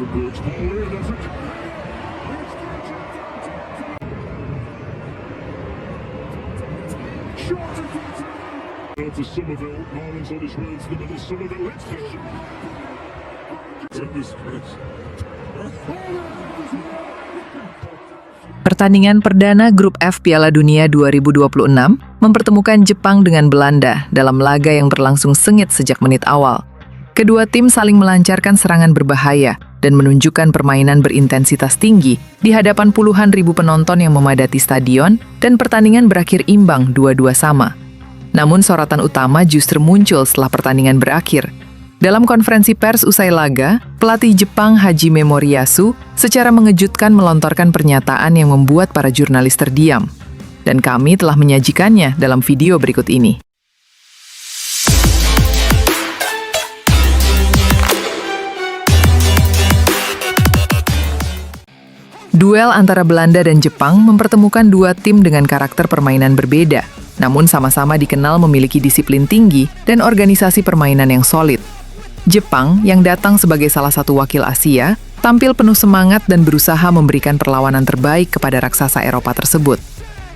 To Somerville, Marlins on his way to the middle. Somerville hits the shot. Goodness gracious. Pertandingan perdana Grup F Piala Dunia 2026 mempertemukan Jepang dengan Belanda dalam laga yang berlangsung sengit sejak menit awal. Kedua tim saling melancarkan serangan berbahaya dan menunjukkan permainan berintensitas tinggi di hadapan puluhan ribu penonton yang memadati stadion, dan pertandingan berakhir imbang 2-2 sama. Namun sorotan utama justru muncul setelah pertandingan berakhir. Dalam konferensi pers usai laga, pelatih Jepang Hajime Moriyasu secara mengejutkan melontarkan pernyataan yang membuat para jurnalis terdiam. Dan kami telah menyajikannya dalam video berikut ini. Duel antara Belanda dan Jepang mempertemukan dua tim dengan karakter permainan berbeda, namun sama-sama dikenal memiliki disiplin tinggi dan organisasi permainan yang solid. Jepang, yang datang sebagai salah satu wakil Asia, tampil penuh semangat dan berusaha memberikan perlawanan terbaik kepada raksasa Eropa tersebut.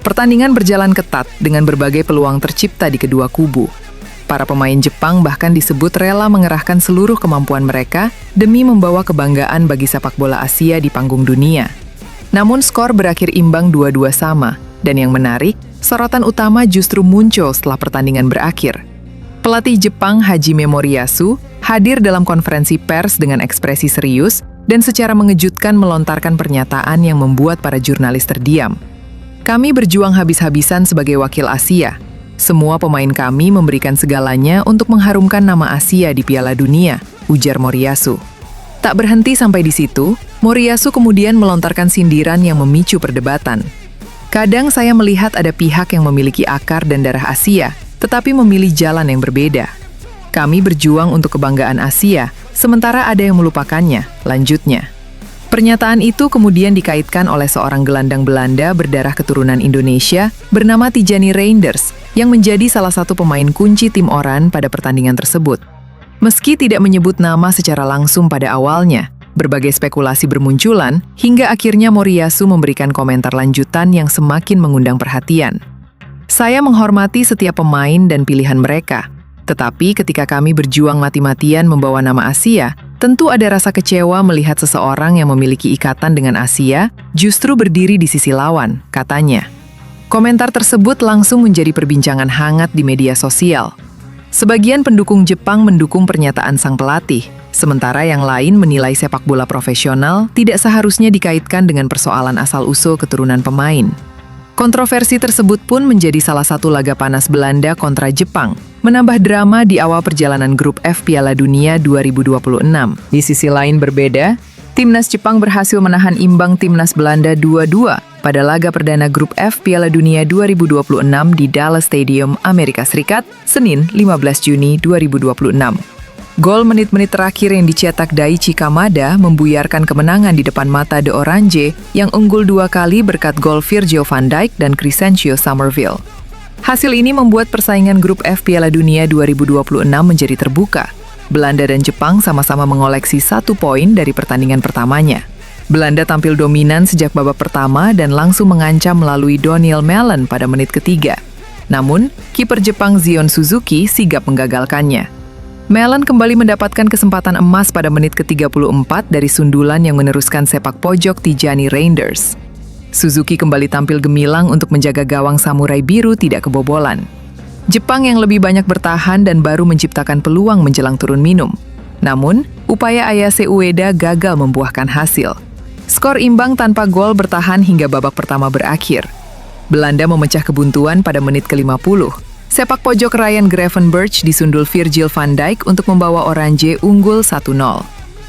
Pertandingan berjalan ketat dengan berbagai peluang tercipta di kedua kubu. Para pemain Jepang bahkan disebut rela mengerahkan seluruh kemampuan mereka demi membawa kebanggaan bagi sepak bola Asia di panggung dunia. Namun skor berakhir imbang 2-2 sama, dan yang menarik, sorotan utama justru muncul setelah pertandingan berakhir. Pelatih Jepang Hajime Moriyasu hadir dalam konferensi pers dengan ekspresi serius dan secara mengejutkan melontarkan pernyataan yang membuat para jurnalis terdiam. Kami berjuang habis-habisan sebagai wakil Asia. Semua pemain kami memberikan segalanya untuk mengharumkan nama Asia di Piala Dunia, ujar Moriyasu. Tak berhenti sampai di situ, Moriyasu kemudian melontarkan sindiran yang memicu perdebatan. Kadang saya melihat ada pihak yang memiliki akar dan darah Asia, tetapi memilih jalan yang berbeda. Kami berjuang untuk kebanggaan Asia, sementara ada yang melupakannya, lanjutnya. Pernyataan itu kemudian dikaitkan oleh seorang gelandang Belanda berdarah keturunan Indonesia bernama Tijani Reinders, yang menjadi salah satu pemain kunci tim Oran pada pertandingan tersebut. Meski tidak menyebut nama secara langsung pada awalnya, berbagai spekulasi bermunculan hingga akhirnya Moriyasu memberikan komentar lanjutan yang semakin mengundang perhatian. Saya menghormati setiap pemain dan pilihan mereka, tetapi ketika kami berjuang mati-matian membawa nama Asia, tentu ada rasa kecewa melihat seseorang yang memiliki ikatan dengan Asia justru berdiri di sisi lawan, katanya. Komentar tersebut langsung menjadi perbincangan hangat di media sosial. Sebagian pendukung Jepang mendukung pernyataan sang pelatih, sementara yang lain menilai sepak bola profesional tidak seharusnya dikaitkan dengan persoalan asal-usul keturunan pemain. Kontroversi tersebut pun menjadi salah satu laga panas Belanda kontra Jepang, menambah drama di awal perjalanan Grup F Piala Dunia 2026. Di sisi lain berbeda, timnas Jepang berhasil menahan imbang timnas Belanda 2-2 pada laga perdana Grup F Piala Dunia 2026 di Dallas Stadium, Amerika Serikat, Senin 15 Juni 2026. Gol menit-menit terakhir yang dicetak Daichi Kamada membuyarkan kemenangan di depan mata The Orange yang unggul 2 kali berkat gol Virgil van Dijk dan Crescencio Somerville. Hasil ini membuat persaingan Grup F Piala Dunia 2026 menjadi terbuka. Belanda dan Jepang sama-sama mengoleksi 1 poin dari pertandingan pertamanya. Belanda tampil dominan sejak babak pertama dan langsung mengancam melalui Daniel Malen pada menit ketiga. Namun, kiper Jepang Zion Suzuki sigap menggagalkannya. Malen kembali mendapatkan kesempatan emas pada menit ke-34 dari sundulan yang meneruskan sepak pojok Tijani Reinders. Suzuki kembali tampil gemilang untuk menjaga gawang samurai biru tidak kebobolan. Jepang yang lebih banyak bertahan dan baru menciptakan peluang menjelang turun minum. Namun, upaya Ayase Ueda gagal membuahkan hasil. Skor imbang tanpa gol bertahan hingga babak pertama berakhir. Belanda memecah kebuntuan pada menit ke-50. Sepak pojok Ryan Gravenberch disundul Virgil van Dijk untuk membawa Orange unggul 1-0.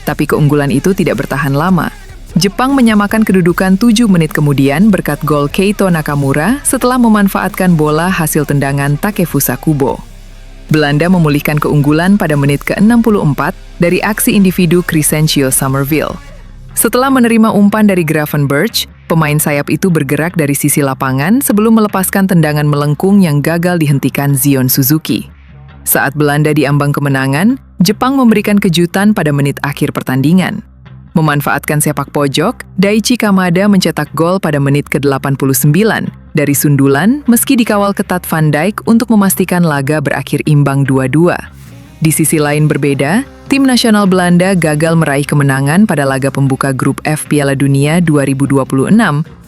Tapi keunggulan itu tidak bertahan lama. Jepang menyamakan kedudukan 7 menit kemudian berkat gol Keito Nakamura setelah memanfaatkan bola hasil tendangan Takefusa Kubo. Belanda memulihkan keunggulan pada menit ke-64 dari aksi individu Crescencio Somerville. Setelah menerima umpan dari Gravenberch, pemain sayap itu bergerak dari sisi lapangan sebelum melepaskan tendangan melengkung yang gagal dihentikan Zion Suzuki. Saat Belanda diambang kemenangan, Jepang memberikan kejutan pada menit akhir pertandingan. Memanfaatkan sepak pojok, Daichi Kamada mencetak gol pada menit ke-89 dari sundulan meski dikawal ketat Van Dijk untuk memastikan laga berakhir imbang 2-2. Di sisi lain berbeda, tim nasional Belanda gagal meraih kemenangan pada laga pembuka grup F Piala Dunia 2026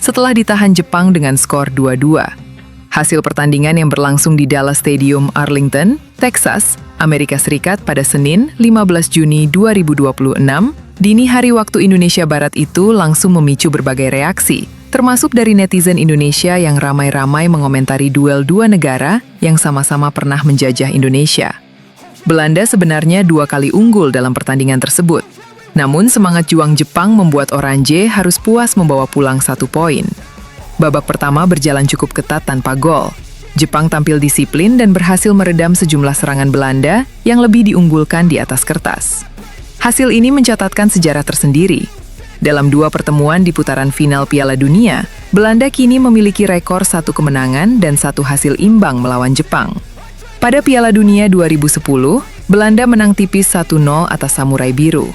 setelah ditahan Jepang dengan skor 2-2. Hasil pertandingan yang berlangsung di Dallas Stadium, Arlington, Texas, Amerika Serikat pada Senin, 15 Juni 2026, dini hari waktu Indonesia Barat itu langsung memicu berbagai reaksi, termasuk dari netizen Indonesia yang ramai-ramai mengomentari duel dua negara yang sama-sama pernah menjajah Indonesia. Belanda sebenarnya 2 kali unggul dalam pertandingan tersebut. Namun semangat juang Jepang membuat Oranje harus puas membawa pulang 1 poin. Babak pertama berjalan cukup ketat tanpa gol. Jepang tampil disiplin dan berhasil meredam sejumlah serangan Belanda yang lebih diunggulkan di atas kertas. Hasil ini mencatatkan sejarah tersendiri. Dalam 2 pertemuan di putaran final Piala Dunia, Belanda kini memiliki rekor 1 kemenangan dan 1 hasil imbang melawan Jepang. Pada Piala Dunia 2010, Belanda menang tipis 1-0 atas Samurai Biru.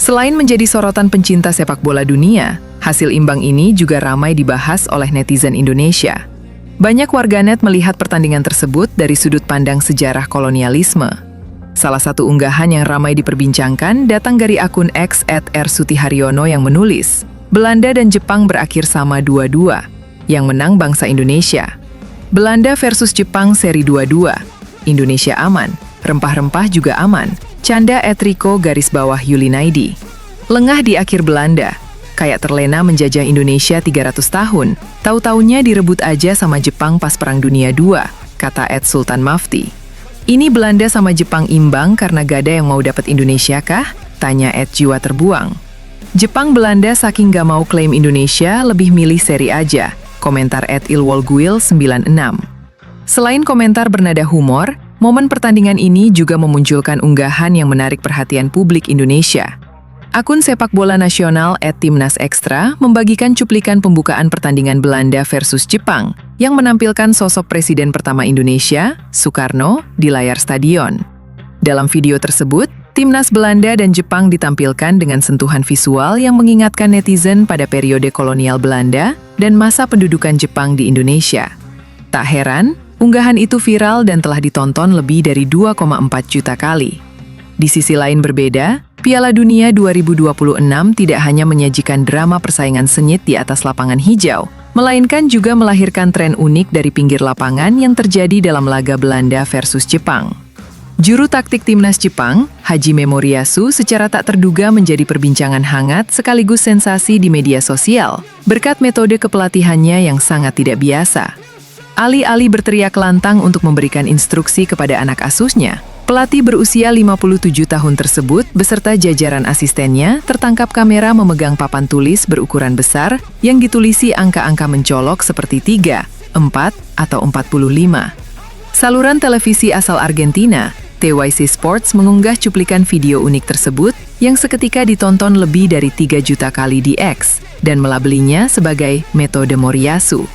Selain menjadi sorotan pencinta sepak bola dunia, hasil imbang ini juga ramai dibahas oleh netizen Indonesia. Banyak warganet melihat pertandingan tersebut dari sudut pandang sejarah kolonialisme. Salah satu unggahan yang ramai diperbincangkan datang dari akun X @r_sutiharyono yang menulis, Belanda dan Jepang berakhir sama 2-2, yang menang bangsa Indonesia. Belanda versus Jepang seri 2-2, Indonesia aman, rempah-rempah juga aman, canda @Riko_Yulinaidi. Lengah di akhir Belanda, kayak terlena menjajah Indonesia 300 tahun, tahu-taunya direbut aja sama Jepang pas Perang Dunia II, kata @Sultan Mafti. Ini Belanda sama Jepang imbang karena gak ada yang mau dapat Indonesia kah? Tanya @Jiwa Terbuang. Jepang Belanda saking gak mau klaim Indonesia lebih milih seri aja, komentar @Ilwolguil96. Selain komentar bernada humor, momen pertandingan ini juga memunculkan unggahan yang menarik perhatian publik Indonesia. Akun sepak bola nasional @timnasextra membagikan cuplikan pembukaan pertandingan Belanda versus Jepang yang menampilkan sosok Presiden pertama Indonesia, Soekarno, di layar stadion. Dalam video tersebut, timnas Belanda dan Jepang ditampilkan dengan sentuhan visual yang mengingatkan netizen pada periode kolonial Belanda dan masa pendudukan Jepang di Indonesia. Tak heran, unggahan itu viral dan telah ditonton lebih dari 2,4 juta kali. Di sisi lain berbeda, Piala Dunia 2026 tidak hanya menyajikan drama persaingan sengit di atas lapangan hijau, melainkan juga melahirkan tren unik dari pinggir lapangan yang terjadi dalam laga Belanda versus Jepang. Juru taktik timnas Jepang, Hajime Moriyasu, secara tak terduga menjadi perbincangan hangat sekaligus sensasi di media sosial, berkat metode kepelatihannya yang sangat tidak biasa. Alih-alih berteriak lantang untuk memberikan instruksi kepada anak asuhnya, pelatih berusia 57 tahun tersebut beserta jajaran asistennya tertangkap kamera memegang papan tulis berukuran besar yang ditulisi angka-angka mencolok seperti 3, 4, atau 45. Saluran televisi asal Argentina, TYC Sports, mengunggah cuplikan video unik tersebut yang seketika ditonton lebih dari 3 juta kali di X dan melabelinya sebagai metode Moriyasu.